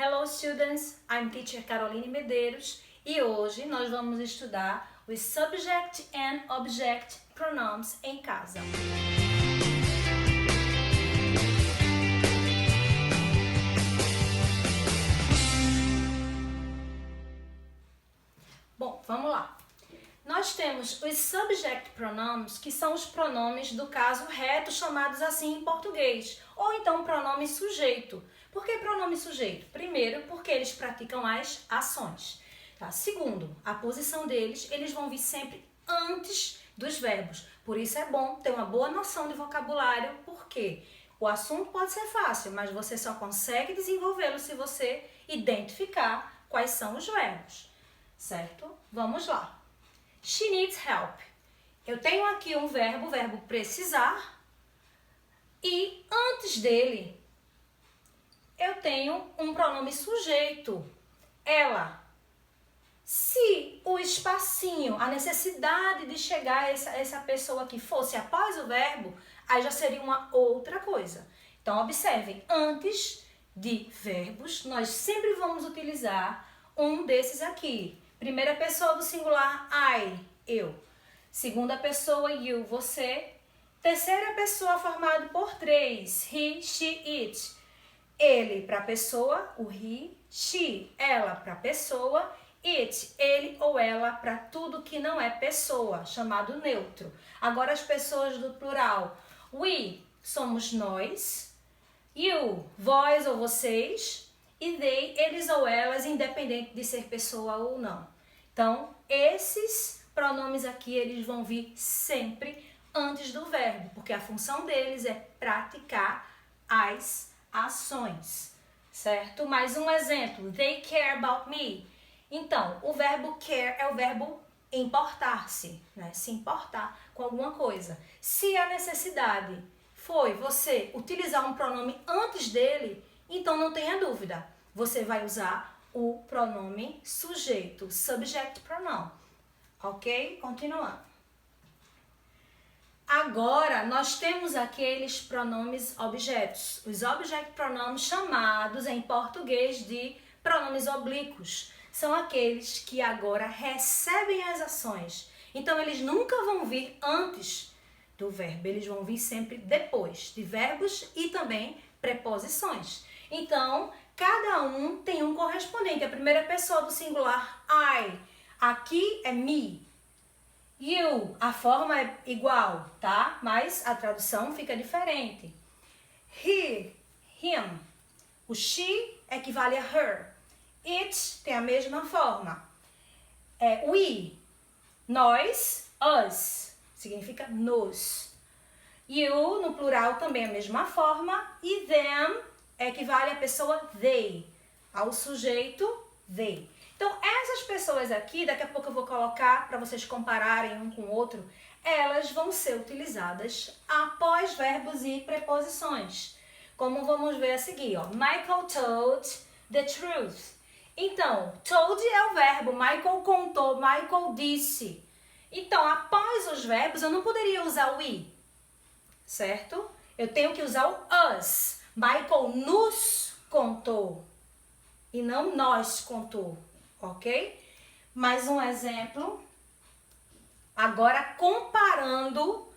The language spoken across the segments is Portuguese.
Hello students, I'm teacher Caroline Medeiros e hoje nós vamos estudar os subject and object pronouns em casa. Bom, vamos lá. Nós temos os subject pronouns, que são os pronomes do caso reto, chamados assim em português, ou então pronome sujeito. Por que pronome sujeito? Primeiro, porque eles praticam as ações. Tá? Segundo, a posição deles, eles vão vir sempre antes dos verbos. Por isso é bom ter uma boa noção de vocabulário, porque o assunto pode ser fácil, mas você só consegue desenvolvê-lo se você identificar quais são os verbos. Certo? Vamos lá. She needs help. Eu tenho aqui um verbo, o verbo precisar, e antes dele eu tenho um pronome sujeito, ela. Se o espacinho, a necessidade de chegar a essa pessoa aqui fosse após o verbo, aí já seria uma outra coisa. Então, observem, antes de verbos, nós sempre vamos utilizar um desses aqui. Primeira pessoa do singular, I, eu. Segunda pessoa, you, você. Terceira pessoa formado por três, he, she, it. Ele para a pessoa, o he. She, ela para a pessoa. It, ele ou ela para tudo que não é pessoa, chamado neutro. Agora as pessoas do plural. We, somos nós. You, vós ou vocês. E they, eles ou elas, independente de ser pessoa ou não. Então, esses pronomes aqui, eles vão vir sempre antes do verbo, porque a função deles é praticar as ações, certo? Mais um exemplo, they care about me. Então, o verbo care é o verbo importar-se, né? Se importar com alguma coisa. Se a necessidade foi você utilizar um pronome antes dele, então não tenha dúvida, você vai usar o pronome sujeito, subject pronoun. Ok? Continuando. Agora, nós temos aqueles pronomes objetos. Os object pronouns chamados em português de pronomes oblíquos. São aqueles que agora recebem as ações. Então, eles nunca vão vir antes do verbo. Eles vão vir sempre depois de verbos e também preposições. Então, cada um tem um correspondente. A primeira pessoa do singular, I. Aqui é me. You, a forma é igual, tá? Mas a tradução fica diferente. He, him. O she equivale a her. It tem a mesma forma. We, nós, us. Significa nos. You, no plural, também a mesma forma. E them equivale à pessoa they, ao sujeito they. Então, essas pessoas aqui, daqui a pouco eu vou colocar para vocês compararem um com o outro, elas vão ser utilizadas após verbos e preposições. Como vamos ver a seguir, ó. Michael told the truth. Então, told é o verbo, Michael contou, Michael disse. Então, após os verbos, eu não poderia usar o we, certo? Eu tenho que usar o us. Michael nos contou e não nós contou, ok? Mais um exemplo. Agora comparando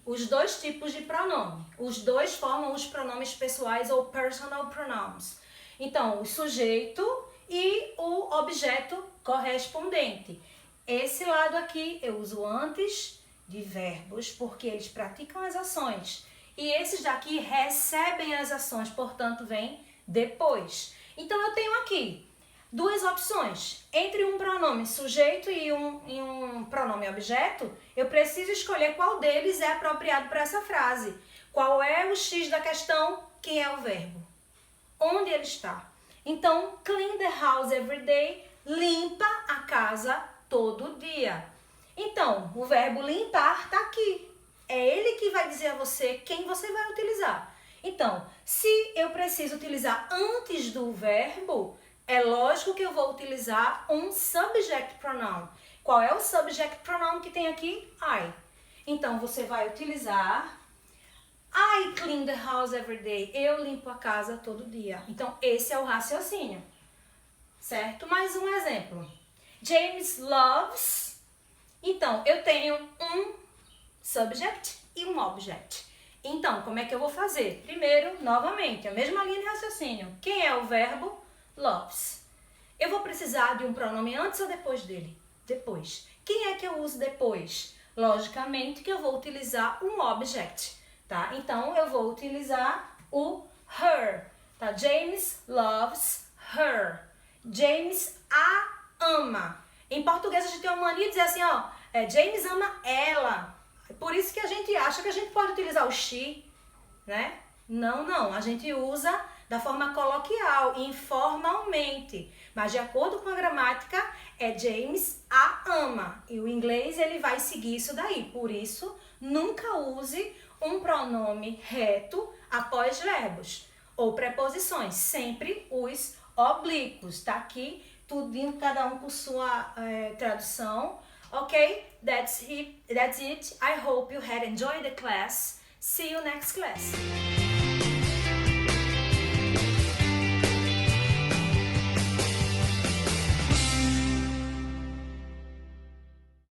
os dois tipos de pronome. Os dois formam os pronomes pessoais ou personal pronouns. Então, o sujeito e o objeto correspondente. Esse lado aqui eu uso antes de verbos porque eles praticam as ações. E esses daqui recebem as ações, portanto, vem depois. Então, eu tenho aqui duas opções. Entre um pronome sujeito e um pronome objeto, eu preciso escolher qual deles é apropriado para essa frase. Qual é o X da questão? Quem é o verbo? Onde ele está? Então, clean the house every day, limpa a casa todo dia. Então, o verbo limpar está aqui. É ele que vai dizer a você quem você vai utilizar. Então, se eu preciso utilizar antes do verbo, é lógico que eu vou utilizar um subject pronoun. Qual é o subject pronoun que tem aqui? I. Então, você vai utilizar I clean the house every day. Eu limpo a casa todo dia. Então, esse é o raciocínio. Certo? Mais um exemplo. James loves. Então, eu tenho um subject e um object. Então, como é que eu vou fazer? Primeiro, novamente, a mesma linha de raciocínio. Quem é o verbo? Loves. Eu vou precisar de um pronome antes ou depois dele? Depois. Quem é que eu uso depois? Logicamente que eu vou utilizar um object, tá? Então, eu vou utilizar o her, tá? James loves her. James a ama. Em português, a gente tem uma mania de dizer assim, ó, James ama ela. Por isso que a gente acha que a gente pode utilizar o she, né? Não. A gente usa da forma coloquial, informalmente. Mas de acordo com a gramática, é James a ama. E o inglês, ele vai seguir isso daí. Por isso, nunca use um pronome reto após verbos ou preposições. Sempre os oblíquos. Tá aqui, tudinho, cada um com sua tradução. Ok? That's it. I hope you had enjoyed the class. See you next class.